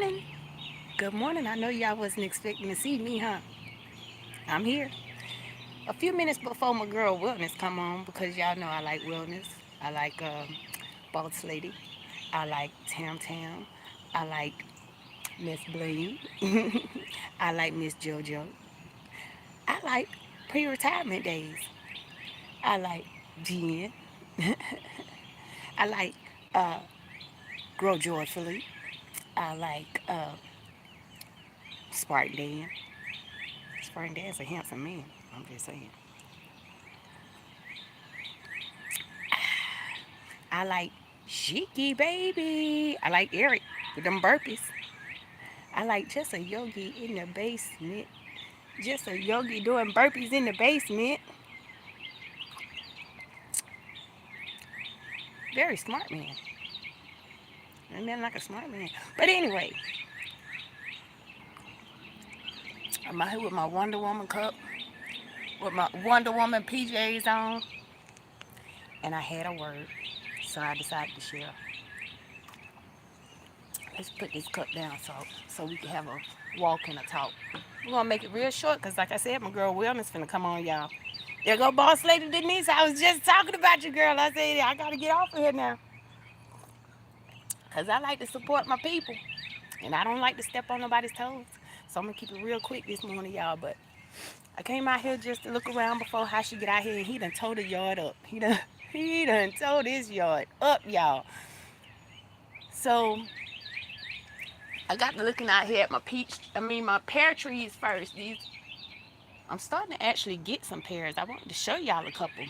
morning. Good morning. I know y'all wasn't expecting to see me, huh? I'm here. A few minutes before my girl Wellness come on because y'all know I like Wellness. I like Boss Lady. I like Tam Tam. I like Miss Bling. I like Miss JoJo. I like pre-retirement days. I like Jen. I like uh, Grow Joyfully. I like Spartan Dan. Spartan Dan's a handsome man. I'm just saying. I like Shiki Baby. I like Eric with them burpees. I like just a yogi in the basement. Just a yogi doing burpees in the basement. Very smart man. And then like a smart man. But anyway, I'm out here with my Wonder Woman cup, with my Wonder Woman PJs on, and I had a word. So I decided to share. Let's put this cup down so we can have a walk and a talk. We're gonna make it real short because like I said, my girl Wellness finna come on, y'all. There go Boss Lady Denise. I was just talking about you, girl. I said I gotta get off of here now. Cause I like to support my people. And I don't like to step on nobody's toes. So I'm gonna keep it real quick this morning, y'all. But I came out here just to look around before how she get out here and he done tore the yard up. He done tore this yard up, y'all. So I got to looking out here at my pear trees first. I'm starting to actually get some pears. I wanted to show y'all a couple.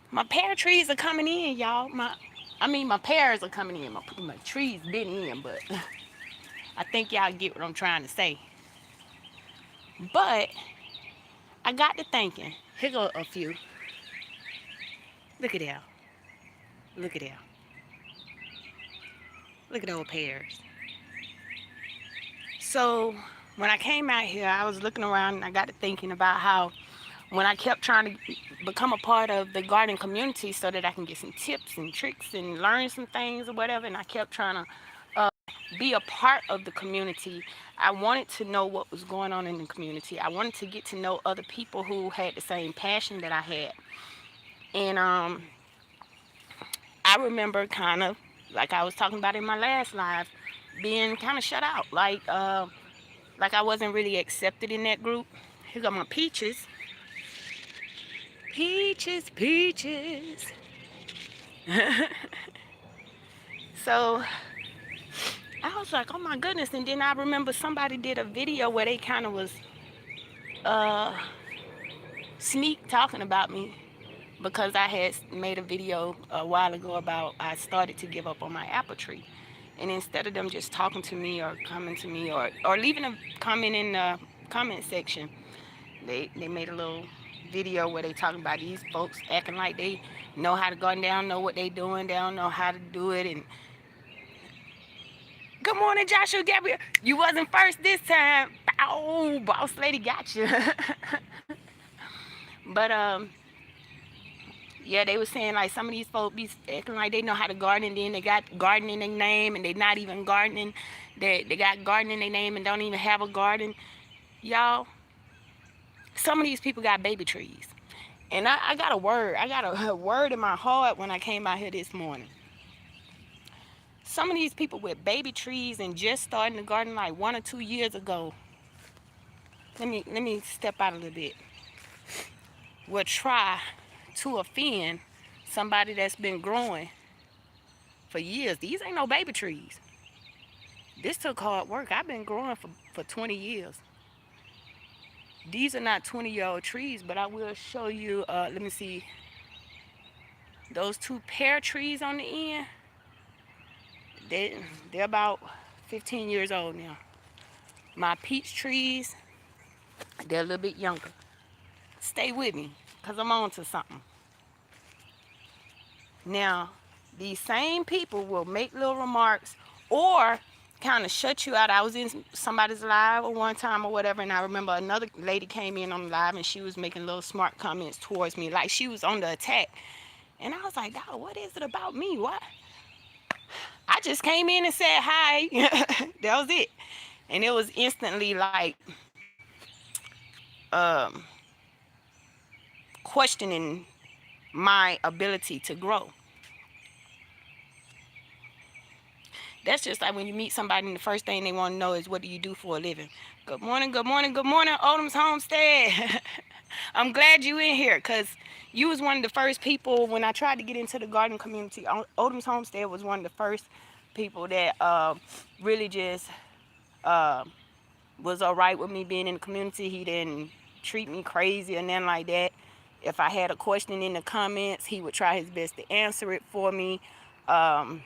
My pear trees are coming in, y'all. My pears are coming in. My trees been in, but I think y'all get what I'm trying to say. But I got to thinking. Here go a few. Look at that. Look at that. Look at those pears. So when I came out here, I was looking around and I got to thinking about how when I kept trying to become a part of the garden community so that I can get some tips and tricks and learn some things or whatever, and I kept trying to be a part of the community. I wanted to know what was going on in the community. I wanted to get to know other people who had the same passion that I had. And I remember kind of, like I was talking about in my last live, being kind of shut out. Like I wasn't really accepted in that group. Here go my peaches. Peaches, peaches. So I was like, oh my goodness. And then I remember somebody did a video where they kind of was uh, sneak talking about me because I had made a video a while ago about I started to give up on my apple tree. And instead of them just talking to me or coming to me or leaving a comment in the comment section, they made a little video where they talking about these folks acting like they know how to gun down, know what they doing, they don't know how to do it. And good morning, Joshua Gabriel. You wasn't first this time. Oh, Boss Lady got you. But yeah, they were saying like some of these folks be acting like they know how to garden, and then they got garden in their name, and they not even gardening. They got garden in their name and don't even have a garden. Y'all, some of these people got baby trees. And I got a word. I got a word in my heart when I came out here this morning. Some of these people with baby trees and just starting the garden like 1 or 2 years ago. Let me step out a little bit. Will try to offend somebody that's been growing for years. These ain't no baby trees. This took hard work. I've been growing for 20 years. These are not 20-year-old trees, but I will show you, let me see, those two pear trees on the end, they're about 15 years old now. My peach trees, they're a little bit younger. Stay with me, because I'm on to something. Now, these same people will make little remarks or kind of shut you out. I was in somebody's live at one time or whatever, and I remember another lady came in on the live and she was making little smart comments towards me, like she was on the attack. And I was like, dog, what is it about me? What? I just came in and said hi. That was it. And it was instantly like um, questioning my ability to grow. That's just like when you meet somebody and the first thing they want to know is, what do you do for a living? Good morning, good morning, good morning, Odom's Homestead. I'm glad you in here, because you was one of the first people when I tried to get into the garden community. Odom's Homestead was one of the first people that really just uh, was all right with me being in the community. He didn't treat me crazy or nothing like that. If I had a question in the comments, he would try his best to answer it for me. Um,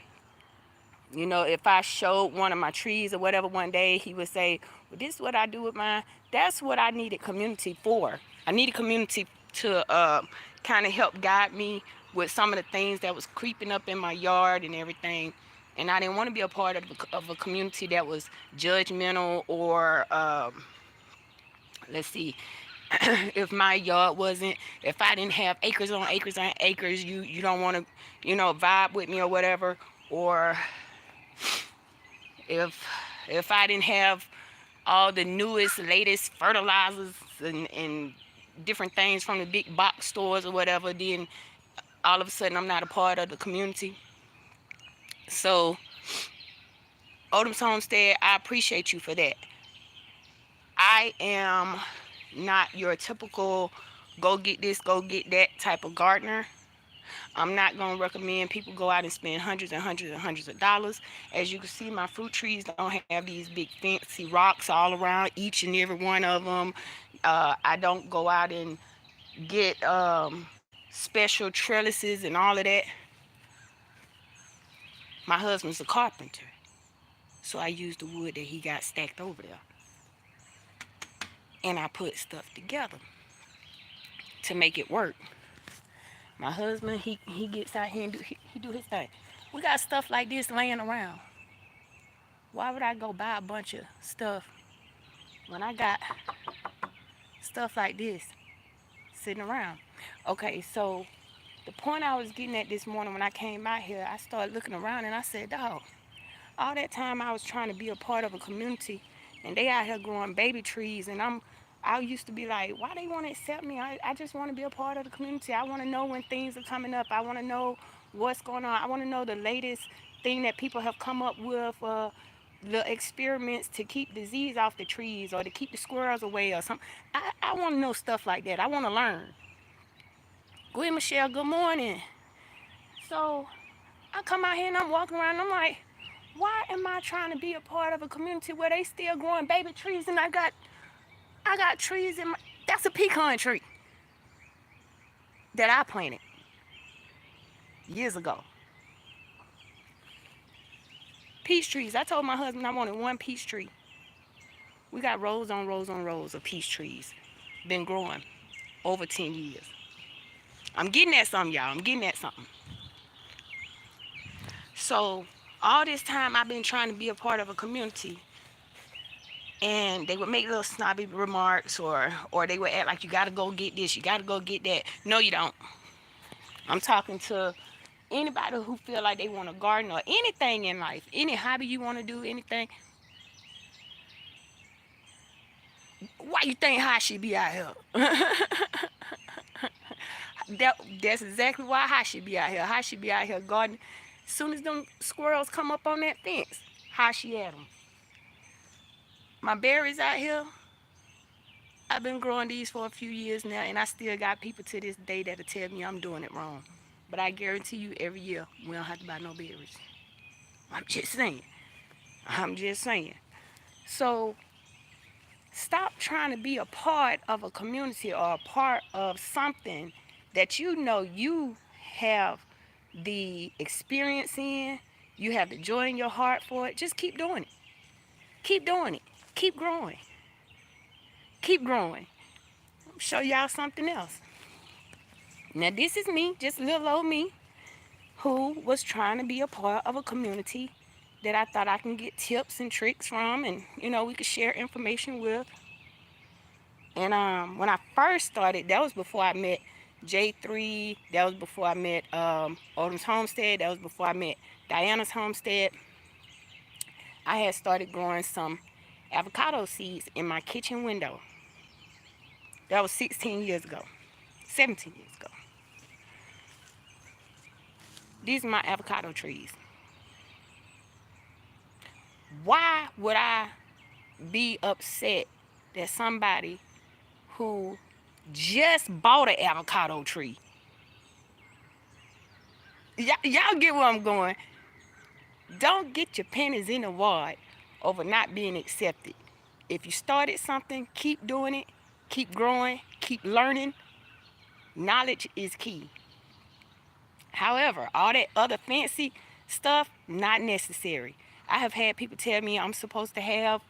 You know, if I showed one of my trees or whatever one day, he would say, well, this is what I do with mine. That's what I needed community for. I needed community to kind of help guide me with some of the things that was creeping up in my yard and everything. And I didn't want to be a part of a community that was judgmental or, let's see, if my yard wasn't, if I didn't have acres on acres on acres, you don't want to, vibe with me or whatever. Or if I didn't have all the newest, latest fertilizers and different things from the big box stores or whatever, then all of a sudden I'm not a part of the community. So, Odom's Homestead, I appreciate you for that. I am not your typical go get this, go get that type of gardener. I'm not going to recommend people go out and spend hundreds and hundreds and hundreds of dollars. As you can see, my fruit trees don't have these big fancy rocks all around each and every one of them. I don't go out and get special trellises and all of that. My husband's a carpenter, so I use the wood that he got stacked over there. And I put stuff together to make it work. My husband, he gets out here and he do his thing. We got stuff like this laying around. Why would I go buy a bunch of stuff when I got stuff like this sitting around? Okay, so the point I was getting at this morning when I came out here, I started looking around and I said, dog, all that time I was trying to be a part of a community and they out here growing baby trees, and I used to be like, why they want to accept me? I just want to be a part of the community. I want to know when things are coming up. I want to know what's going on. I want to know the latest thing that people have come up with, the experiments to keep disease off the trees or to keep the squirrels away or something. I want to know stuff like that. I want to learn. Go ahead, Michelle. Good morning. So I come out here and I'm walking around and I'm like, why am I trying to be a part of a community where they still growing baby trees and I got trees in my, that's a pecan tree that I planted years ago. Peach trees. I told my husband I wanted one peach tree. We got rows on rows on rows of peach trees. Been growing over 10 years. I'm getting at something, y'all. I'm getting at something. So all this time I've been trying to be a part of a community, and they would make little snobby remarks, or they would act like, you got to go get this, you got to go get that. No, you don't. I'm talking to anybody who feel like they want to garden or anything in life, any hobby you want to do, anything. Why you think I should be out here? That's exactly why I should be out here. I should be out here gardening. As soon as them squirrels come up on that fence, how she at them. My berries out here, I've been growing these for a few years now, and I still got people to this day that'll tell me I'm doing it wrong. But I guarantee you, every year we don't have to buy no berries. I'm just saying. I'm just saying. So stop trying to be a part of a community or a part of something that you know you have the experience in, you have the joy in your heart for it. Just keep doing it. Keep doing it. Keep growing. Keep growing. I'll show y'all something else. Now this is me, just little old me, who was trying to be a part of a community that I thought I can get tips and tricks from, and we could share information with. And when I first started, that was before I met J3, that was before I met Odom's Homestead. That was before I met Diana's Homestead. I had started growing some avocado seeds in my kitchen window. That was 16 years ago, 17 years ago. These are my avocado trees. Why would I be upset that somebody who just bought an avocado tree, y'all get where I'm going, don't get your pennies in the wad over not being accepted. If you started something, keep doing it, keep growing, keep learning. Knowledge is key. However, all that other fancy stuff, not necessary. I have had people tell me I'm supposed to have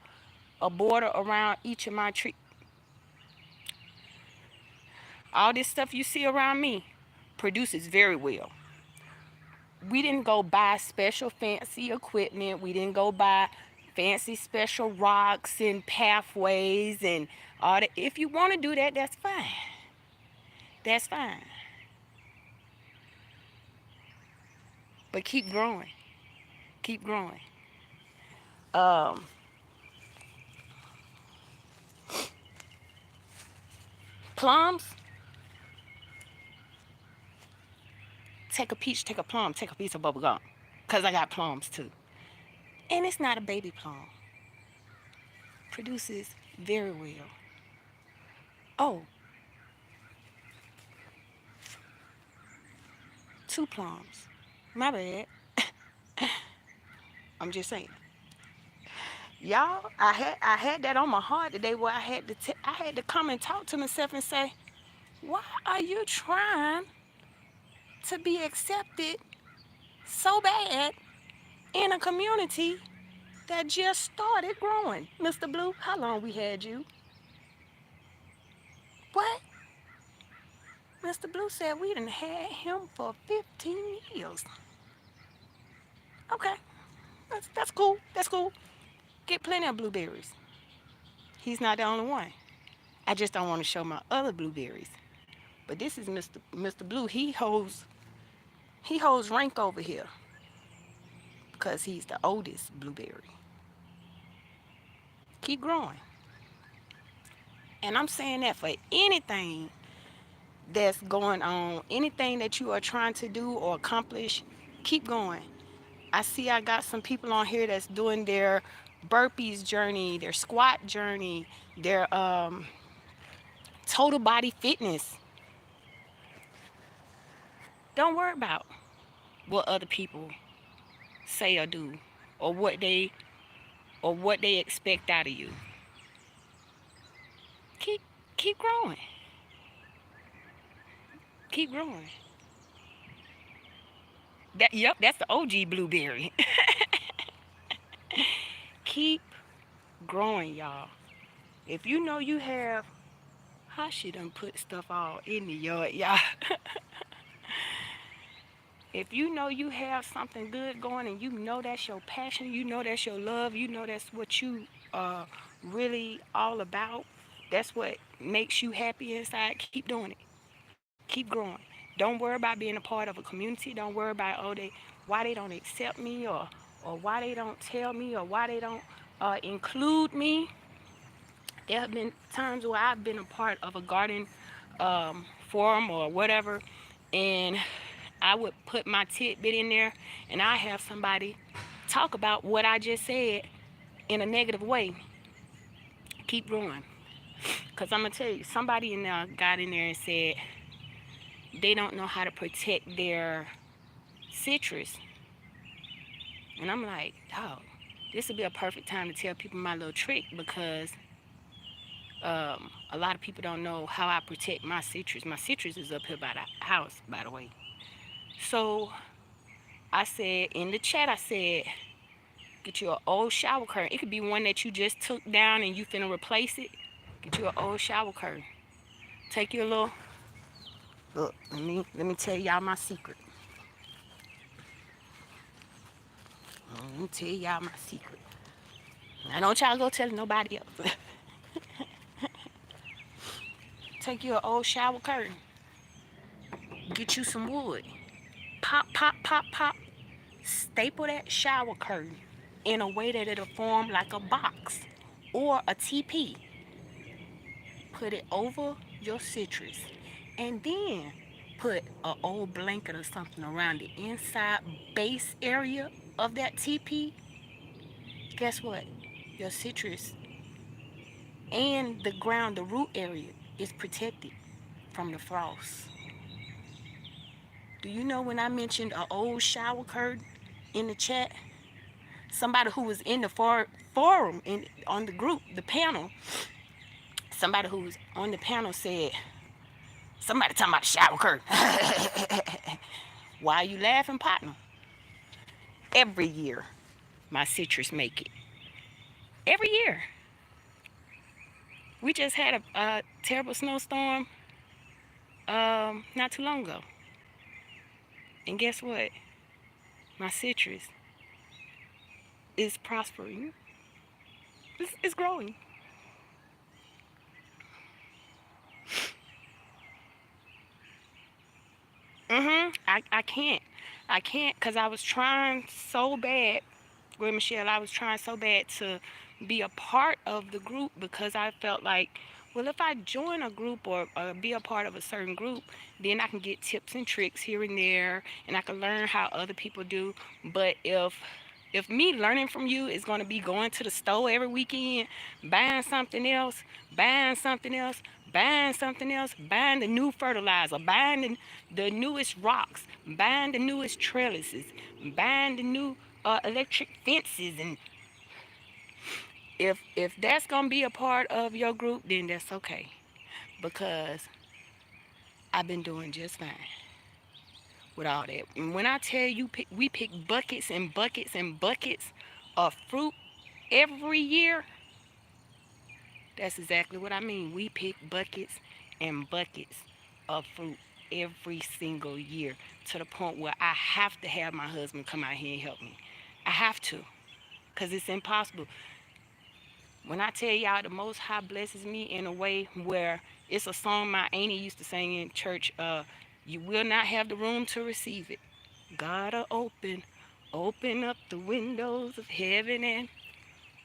a border around each of my trees. All this stuff you see around me produces very well. We didn't go buy special fancy equipment. We didn't go buy fancy special rocks and pathways and all that. If you want to do that, that's fine. That's fine. But keep growing. Keep growing. Plums. Take a peach, take a plum, take a piece of bubble gum. Because I got plums too. And it's not a baby plum. Produces very well. Oh, 2 plums. My bad. I'm just saying. Y'all, I had that on my heart today where I had to come and talk to myself and say, why are you trying to be accepted so bad in a community that just started growing? Mr. Blue, how long we had you? What? Mr. Blue said we done had him for 15 years. Okay, that's cool. That's cool. Get plenty of blueberries. He's not the only one. I just don't want to show my other blueberries. But this is Mr. Blue. He holds rank over here because he's the oldest blueberry. Keep growing. And I'm saying that for anything that's going on, anything that you are trying to do or accomplish, keep going. I see I got some people on here that's doing their burpees journey, their squat journey, their total body fitness. Don't worry about what other people say or do or what they expect out of you. Keep growing. Keep growing. That's the OG blueberry. Keep growing, y'all. If you know you have, how she done put stuff all in the yard, y'all. If you know you have something good going and you know that's your passion, you know that's your love, you know that's what you are really all about, that's what makes you happy inside, keep doing it. Keep growing. Don't worry about being a part of a community. Don't worry about why they don't accept me or why they don't tell me or why they don't include me. There have been times where I've been a part of a garden forum or whatever, and I would put my tidbit in there, and I have somebody talk about what I just said in a negative way. Keep growing. Because I'm going to tell you, somebody in there got in there and said they don't know how to protect their citrus. And I'm like, dog, this would be a perfect time to tell people my little trick because a lot of people don't know how I protect my citrus. My citrus is up here by the house, by the way. So I said in the chat, I said, get you an old shower curtain. It could be one that you just took down and you finna replace it. Get you an old shower curtain. Take your little, look, let me tell y'all my secret. Let me tell y'all my secret. Now don't y'all go tell nobody else. Take you an old shower curtain. Get you some wood. Pop, pop, pop, pop. Staple that shower curtain in a way that it'll form like a box or a TP. Put it over your citrus. And then put an old blanket or something around the inside base area of that TP. Guess what? Your citrus and the ground, the root area, is protected from the frost. Do you know when I mentioned an old shower curtain in the chat? Somebody who was in the forum on the group, the panel, somebody who was on the panel said, somebody talking about the shower curtain. Why are you laughing, partner? Every year, my citrus make it. Every year. We just had a terrible snowstorm not too long ago. And guess what? My citrus is prospering. It's growing. I can't. I can't because I was trying so bad with Michelle. I was trying so bad to be a part of the group because I felt like, well, if I join a group or be a part of a certain group, then I can get tips and tricks here and there, and I can learn how other people do. But if me learning from you is going to be going to the store every weekend, buying something else, buying something else, buying something else, buying the new fertilizer, buying the newest rocks, buying the newest trellises, buying the new electric fences, and if that's going to be a part of your group, then that's okay, because I've been doing just fine with all that. And when I tell you we pick buckets and buckets and buckets of fruit every year, that's exactly what I mean. We pick buckets and buckets of fruit every single year, to the point where I have to have my husband come out here and help me. I have to, because it's impossible. When I tell y'all the Most High blesses me in a way where it's a song my auntie used to sing in church, you will not have the room to receive it. Gotta open up the windows of heaven and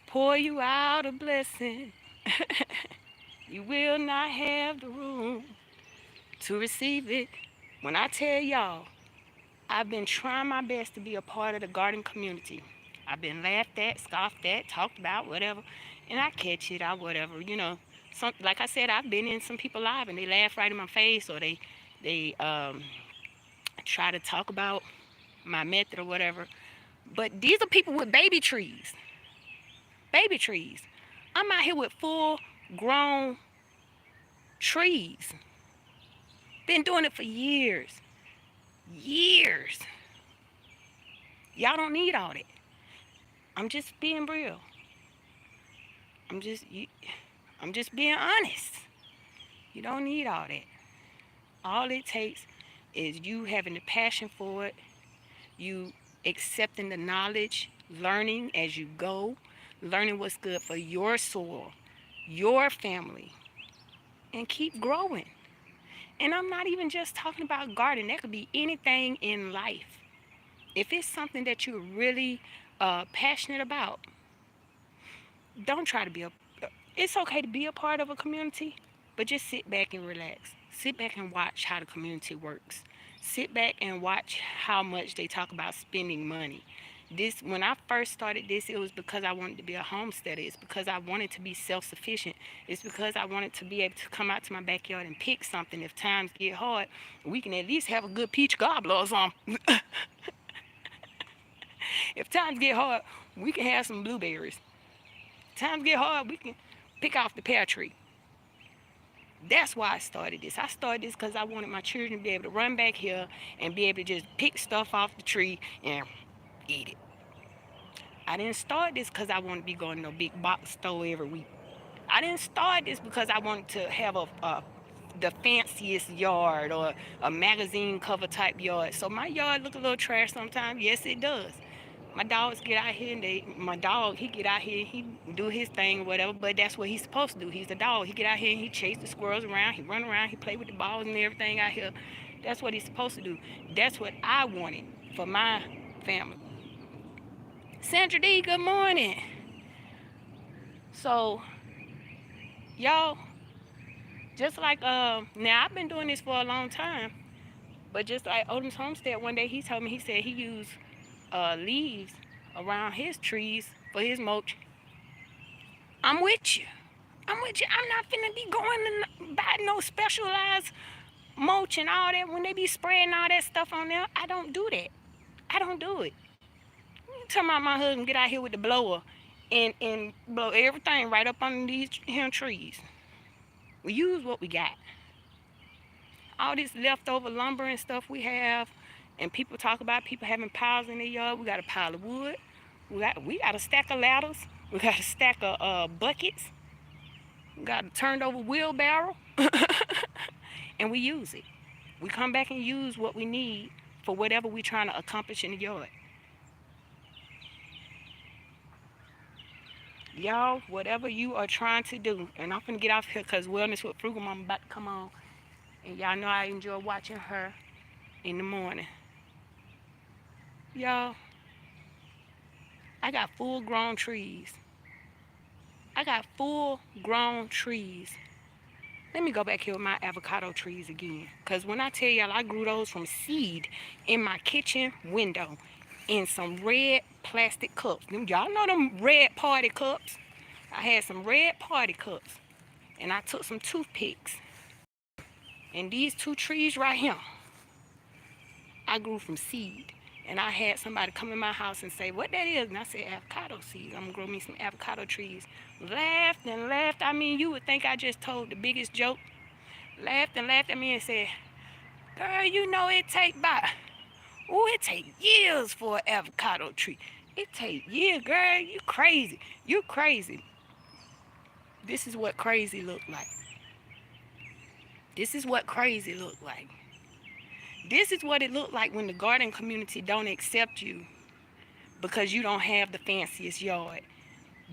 pour you out a blessing. You will not have the room to receive it. When I tell y'all, I've been trying my best to be a part of the garden community. I've been laughed at, scoffed at, talked about, whatever, and I catch it out, whatever. Like I said, I've been in some people live and they laugh right in my face, or they try to talk about my method or whatever. But these are people with baby trees. Baby trees. I'm out here with full grown trees. Been doing it for years. Years. Y'all don't need all that. I'm just being real. I'm just being honest. You don't need all that. All it takes is you having the passion for it, you accepting the knowledge, learning as you go, learning what's good for your soil, your family, and keep growing. And I'm not even just talking about gardening. That could be anything in life. If it's something that you're really passionate about, don't try to be it's okay to be a part of a community, but just sit back and relax. Sit back and watch how the community works. Sit back and watch how much they talk about spending money. When I first started this, it was because I wanted to be a homesteader. It's because I wanted to be self-sufficient. It's because I wanted to be able to come out to my backyard and pick something. If times get hard, we can at least have a good peach gobbler or something. If times get hard, we can have some blueberries. Times get hard, we can pick off the pear tree. That's why I started this. I started this because I wanted my children to be able to run back here and be able to just pick stuff off the tree and eat it. I didn't start this because I wanted to be going to no big box store every week. I didn't start this because I wanted to have the fanciest yard or a magazine cover type yard. So my yard look a little trash sometimes. Yes, it does. My dogs get out here and my dog, he get out here, he do his thing or whatever, but that's what he's supposed to do. He's a dog. He get out here and he chase the squirrels around, he run around, he play with the balls and everything out here. That's what he's supposed to do. That's what I wanted for my family. Sandra D, good morning. So, y'all, just like, now I've been doing this for a long time, but just like Odom's Homestead, one day he told me, he said he used leaves around his trees for his mulch. I'm with you. I'm with you. I'm not finna be going to buy no specialized mulch and all that when they be spraying all that stuff on there. I don't do that. I don't do it. You talking about my husband get out here with the blower and blow everything right up under these here trees. We use what we got. All this leftover lumber and stuff we have, and people talk about people having piles in their yard. We got a pile of wood. We got a stack of ladders. We got a stack of buckets. We got a turned over wheelbarrow. And we use it. We come back and use what we need for whatever we're trying to accomplish in the yard. Y'all, whatever you are trying to do, and I'm finna get off here because Wellness with Frugal Mama about to come on. And y'all know I enjoy watching her in the morning. Y'all, I got full grown trees. I got full grown trees. Let me go back here with my avocado trees again. Because when I tell y'all, I grew those from seed in my kitchen window in some red plastic cups. Y'all know them red party cups? I had some red party cups. And I took some toothpicks. And these two trees right here, I grew from seed. And I had somebody come in my house and say, what that is? And I said, avocado seeds. I'm going to grow me some avocado trees. Laughed and laughed. I mean, you would think I just told the biggest joke. Laughed and laughed at me and said, girl, you know it take it take years for an avocado tree. It take years, girl. You crazy. You crazy. This is what crazy look like. This is what crazy look like. This is what it looked like when the garden community don't accept you because you don't have the fanciest yard.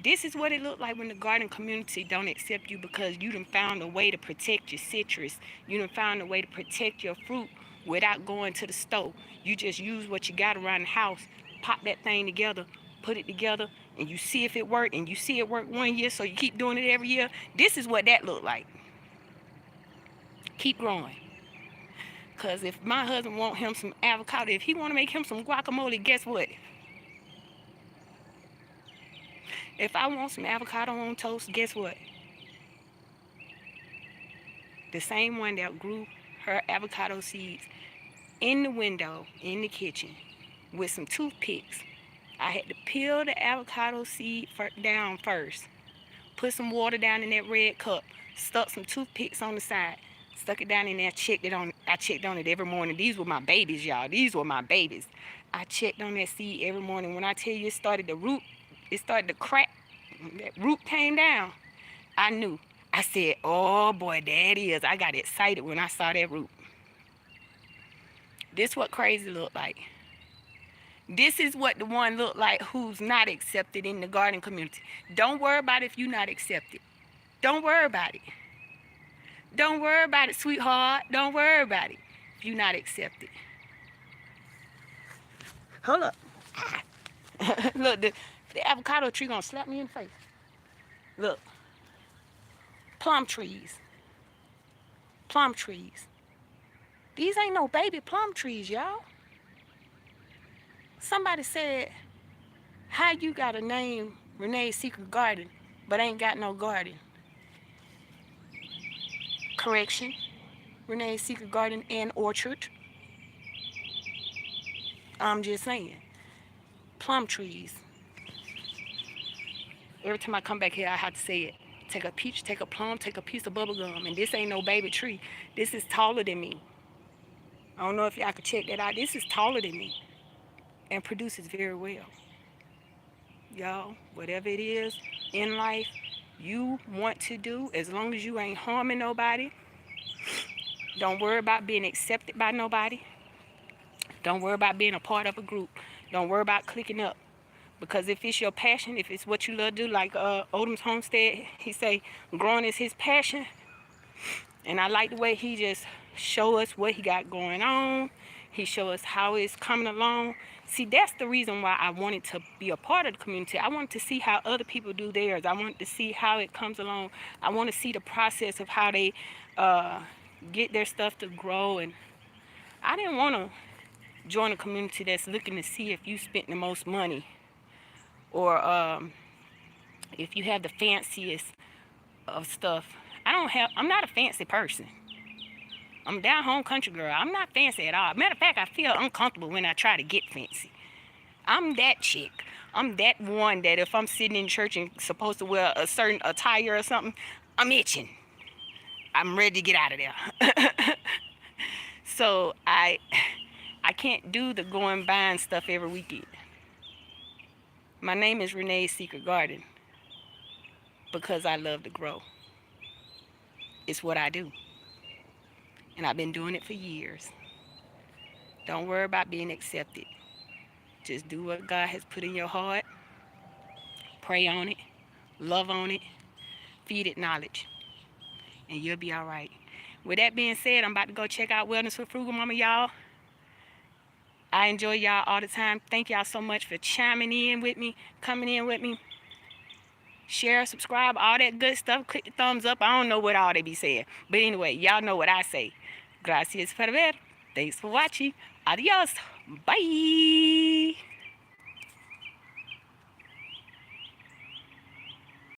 This is what it looked like when the garden community don't accept you because you done found a way to protect your citrus. You done found a way to protect your fruit without going to the store. You just use what you got around the house, pop that thing together, put it together, and you see if it worked, and you see it work 1 year, so you keep doing it every year. This is what that looked like. Keep growing. Because if my husband want him some avocado, if he want to make him some guacamole, guess what? If I want some avocado on toast, guess what? The same one that grew her avocado seeds in the window, in the kitchen, with some toothpicks. I had to peel the avocado seed down first. Put some water down in that red cup. Stuck some toothpicks on the side. Stuck it down in there, I checked on it every morning. These were my babies, y'all. These were my babies. I checked on that seed every morning. When I tell you it started to crack. That root came down. I knew. I said, oh boy, there it is. I got excited when I saw that root. This what crazy looked like. This is what the one looked like who's not accepted in the garden community. Don't worry about if you're not accepted. Don't worry about it. Don't worry about it, sweetheart. Don't worry about it if you're not accepted. Hold up. Look, the avocado tree gonna slap me in the face. Look. Plum trees. Plum trees. These ain't no baby plum trees, y'all. Somebody said, how you got a name Renee's Secret Garden, but ain't got no garden? Correction. Renee's Secret Garden and Orchard. I'm just saying. Plum trees. Every time I come back here, I have to say it. Take a peach, take a plum, take a piece of bubble gum. And this ain't no baby tree. This is taller than me. I don't know if y'all could check that out. This is taller than me. And produces very well. Y'all, whatever it is in life you want to do, as long as you ain't harming nobody, don't worry about being accepted by nobody. Don't worry about being a part of a group. Don't worry about clicking up. Because if it's your passion, if it's what you love to do, like Odom's Homestead, he say growing is his passion. And I like the way he just show us what he got going on. He show us how it's coming along. See, that's the reason why I wanted to be a part of the community. I wanted to see how other people do theirs. I wanted to see how it comes along. I want to see the process of how they get their stuff to grow. And I didn't want to join a community that's looking to see if you spent the most money, or if you have the fanciest of stuff. I'm not a fancy person. I'm a down home country girl. I'm not fancy at all. Matter of fact, I feel uncomfortable when I try to get fancy. I'm that chick. I'm that one that if I'm sitting in church and supposed to wear a certain attire or something, I'm itching. I'm ready to get out of there. So I can't do the going buying stuff every weekend. My name is Renee's Secret Garden because I love to grow. It's what I do. And I've been doing it for years. Don't worry about being accepted. Just do what God has put in your heart. Pray on it. Love on it. Feed it knowledge. And you'll be all right. With that being said, I'm about to go check out Wellness with Frugal Mama, y'all. I enjoy y'all all the time. Thank y'all so much for chiming in with me, coming in with me. Share, subscribe, all that good stuff. Click the thumbs up. I don't know what all they be saying. But anyway, y'all know what I say. Gracias por ver. Thanks for watching. Adios. Bye.